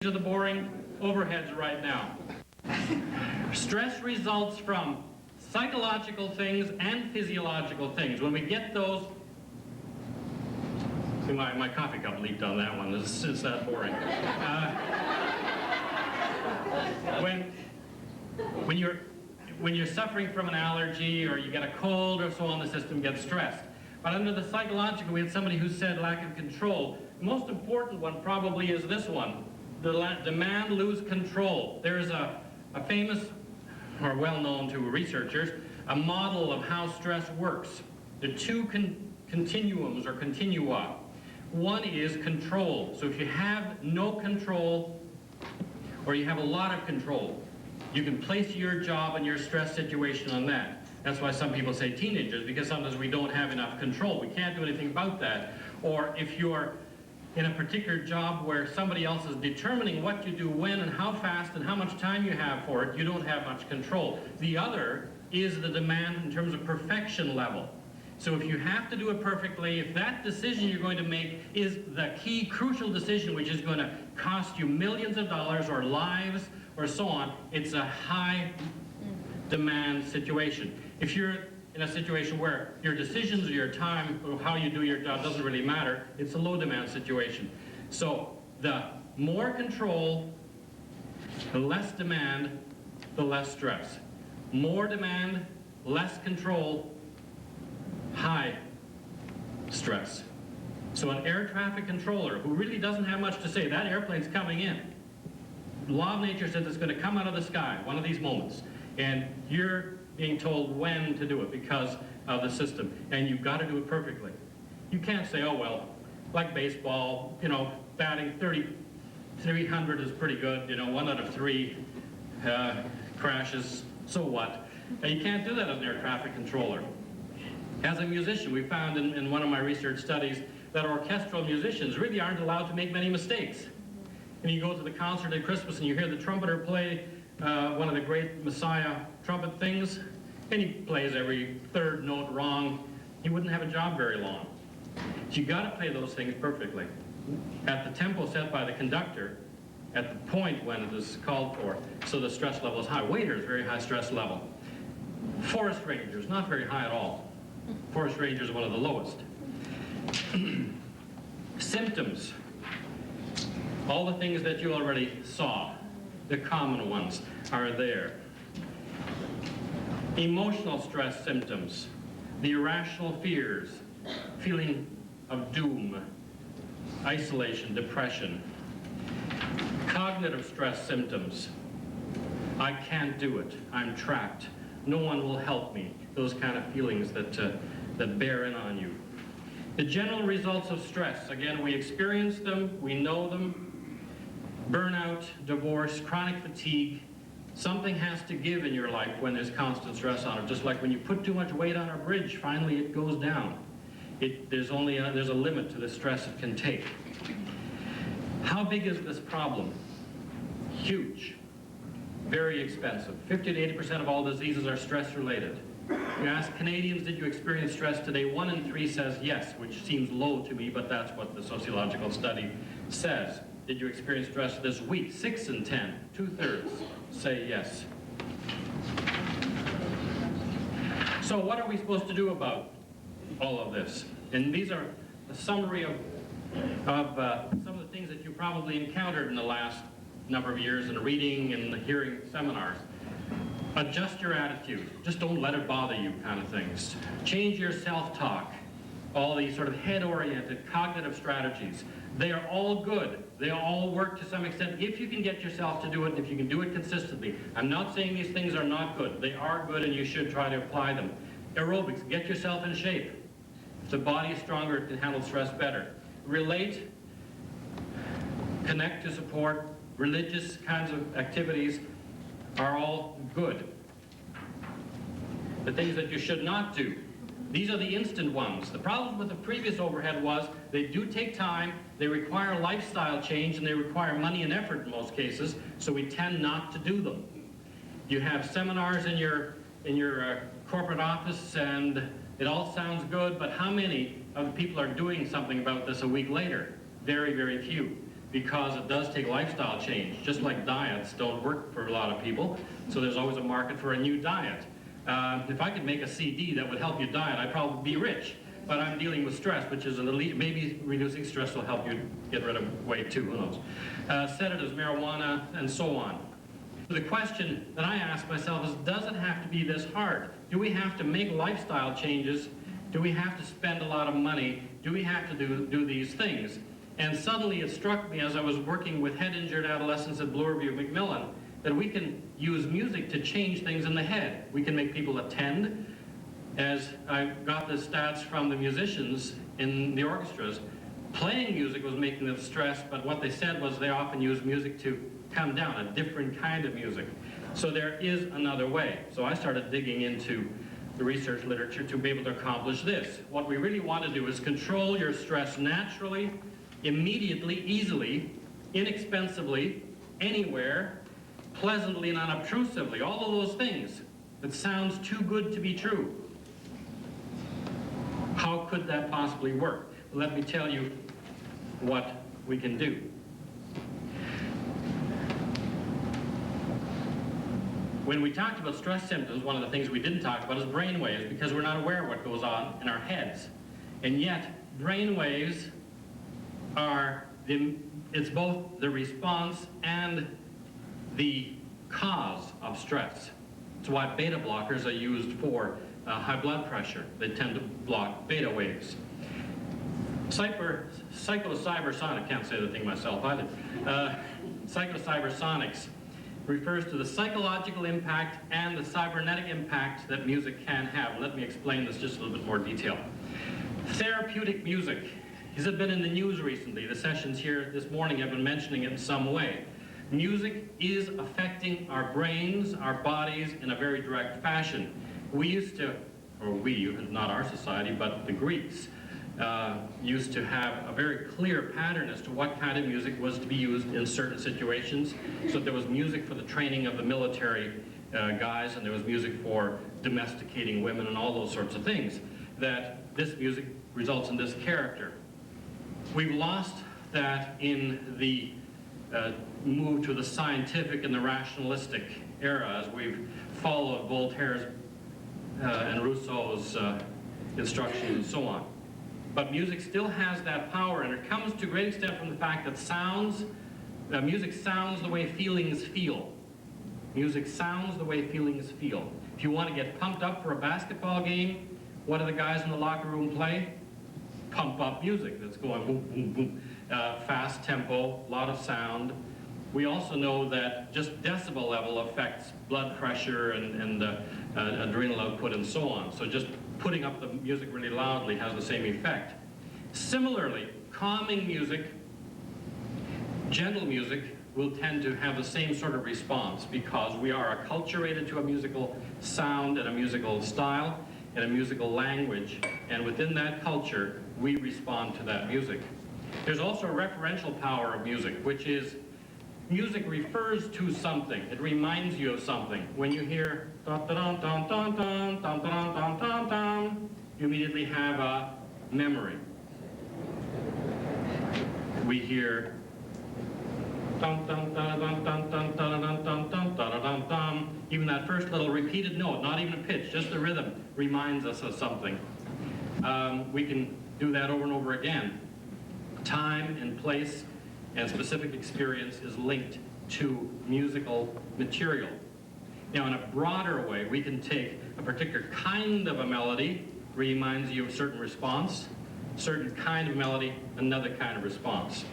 These are the boring overheads right now. Stress results from psychological things and physiological things. When we get those, see, my coffee cup leaked on that one. It's that boring. When you're suffering from an allergy or you get a cold or so on, the system gets stressed. But under the psychological, we had somebody who said lack of control. The most important one probably is this one: demand, lose control. There's a famous, or well-known to researchers, a model of how stress works. The two continuums or continua. One is control. So if you have no control or you have a lot of control, you can place your job and your stress situation on that. That's why some people say teenagers, because sometimes we don't have enough control. We can't do anything about that. Or if you're in a particular job where somebody else is determining what you do when and how fast and how much time you have for it, you don't have much control. The other is the demand in terms of perfection level. So if you have to do it perfectly, if that decision you're going to make is the key crucial decision which is going to cost you millions of dollars or lives or so on, it's a high demand situation. If you're in a situation where your decisions or your time or how you do your job doesn't really matter, it's a low demand situation. So the more control, the less demand, the less stress. More demand, less control, high stress. So an air traffic controller who really doesn't have much to say, that airplane's coming in. Law of nature says it's going to come out of the sky, one of these moments. And you're being told when to do it because of the system. And you've got to do it perfectly. You can't say, oh, well, like baseball, you know, batting 300 is pretty good, you know, 1 out of 3 crashes, so what? And you can't do that as an air traffic controller. As a musician, we found in one of my research studies that orchestral musicians really aren't allowed to make many mistakes. And you go to the concert at Christmas and you hear the trumpeter play one of the great Messiah trumpet things, and he plays every third note wrong. He wouldn't have a job very long. So you got to play those things perfectly at the tempo set by the conductor, at the point when it is called for, so the stress level is high. Waiters, very high stress level. Forest rangers, not very high at all. Forest rangers are one of the lowest. Symptoms. All the things that you already saw, the common ones, are there. Emotional stress symptoms, the irrational fears, feeling of doom, isolation, depression. Cognitive stress symptoms, I can't do it, I'm trapped, no one will help me, those kind of feelings that bear in on you. The general results of stress, again, we experience them, we know them. Burnout, divorce, chronic fatigue. Something has to give in your life when there's constant stress on it. Just like when you put too much weight on a bridge, finally it goes down. There's a limit to the stress it can take. How big is this problem? Huge. Very expensive. 50 to 80% of all diseases are stress-related. You ask Canadians, did you experience stress today? 1 in 3 says yes, which seems low to me, but that's what the sociological study says. Did you experience stress this week? 6 in 10, 2/3 say yes. So what are we supposed to do about all of this? And these are a summary of some of the things that you probably encountered in the last number of years in reading and hearing seminars. Adjust your attitude. Just don't let it bother you kind of things. Change your self-talk. All these sort of head-oriented cognitive strategies. They are all good. They all work to some extent if you can get yourself to do it, if you can do it consistently. I'm not saying these things are not good. They are good and you should try to apply them. Aerobics, get yourself in shape. If the body is stronger, it can handle stress better. Relate, connect to support, religious kinds of activities are all good. The things that you should not do, these are the instant ones. The problem with the previous overhead was they do take time, they require lifestyle change, and they require money and effort in most cases, so we tend not to do them. You have seminars in your corporate office, and it all sounds good, but how many of the people are doing something about this a week later? Very, very few. because it does take lifestyle change. Just like diets don't work for a lot of people, so there's always a market for a new diet. If I could make a CD that would help you diet, I'd probably be rich. But I'm dealing with stress, which is a little, maybe reducing stress will help you get rid of weight too, who knows. Sedatives, marijuana, and so on. The question that I ask myself is, does it have to be this hard? Do we have to make lifestyle changes? Do we have to spend a lot of money? Do we have to do these things? And suddenly it struck me as I was working with head-injured adolescents at Bloor View Macmillan that we can use music to change things in the head. We can make people attend. As I got the stats from the musicians in the orchestras, playing music was making them stress, but what they said was they often use music to come down, a different kind of music. So there is another way. So I started digging into the research literature to be able to accomplish this. What we really want to do is control your stress naturally, immediately, easily, inexpensively, anywhere, pleasantly and unobtrusively, all of those things that sounds too good to be true. How could that possibly work? Well, let me tell you what we can do. When we talked about stress symptoms, one of the things we didn't talk about is brain waves, because we're not aware of what goes on in our heads. And yet, brain waves are, it's both the response and the cause of stress. It's why beta blockers are used for high blood pressure. They tend to block beta waves. PsychoCyberSonics, can't say the thing myself either. PsychoCyberSonics refers to the psychological impact and the cybernetic impact that music can have. Let me explain this just a little bit more detail. Therapeutic music. Has it been in the news recently? The sessions here this morning have been mentioning it in some way. Music is affecting our brains, our bodies in a very direct fashion. We used to, or we, not our society, but the Greeks, used to have a very clear pattern as to what kind of music was to be used in certain situations. So there was music for the training of the military guys, and there was music for domesticating women and all those sorts of things, that this music results in this character. We've lost that in the move to the scientific and the rationalistic era, as we've followed Voltaire's and Rousseau's instructions and so on. But music still has that power, and it comes to a great extent from the fact that music sounds the way feelings feel. Music sounds the way feelings feel. If you want to get pumped up for a basketball game, what do the guys in the locker room play? Pump up music that's going boom, boom, boom. Fast tempo, a lot of sound. We also know that just decibel level affects blood pressure and adrenal output and so on. So just putting up the music really loudly has the same effect. Similarly, calming music, gentle music, will tend to have the same sort of response, because we are acculturated to a musical sound and a musical style and a musical language, and within that culture, we respond to that music. There's also a referential power of music, which is music refers to something. It reminds you of something. When you hear dun dun dun dun dun dun dun dun dun dun, you immediately have a memory. We hear dun dun dun dun dun dun dun dun dun dun dun dun dun. Even that first little repeated note, not even a pitch, just the rhythm, reminds us of something. We can do that over and over again. Time and place and specific experience is linked to musical material. Now, in a broader way, we can take a particular kind of a melody, reminds you of a certain response, certain kind of melody, another kind of response.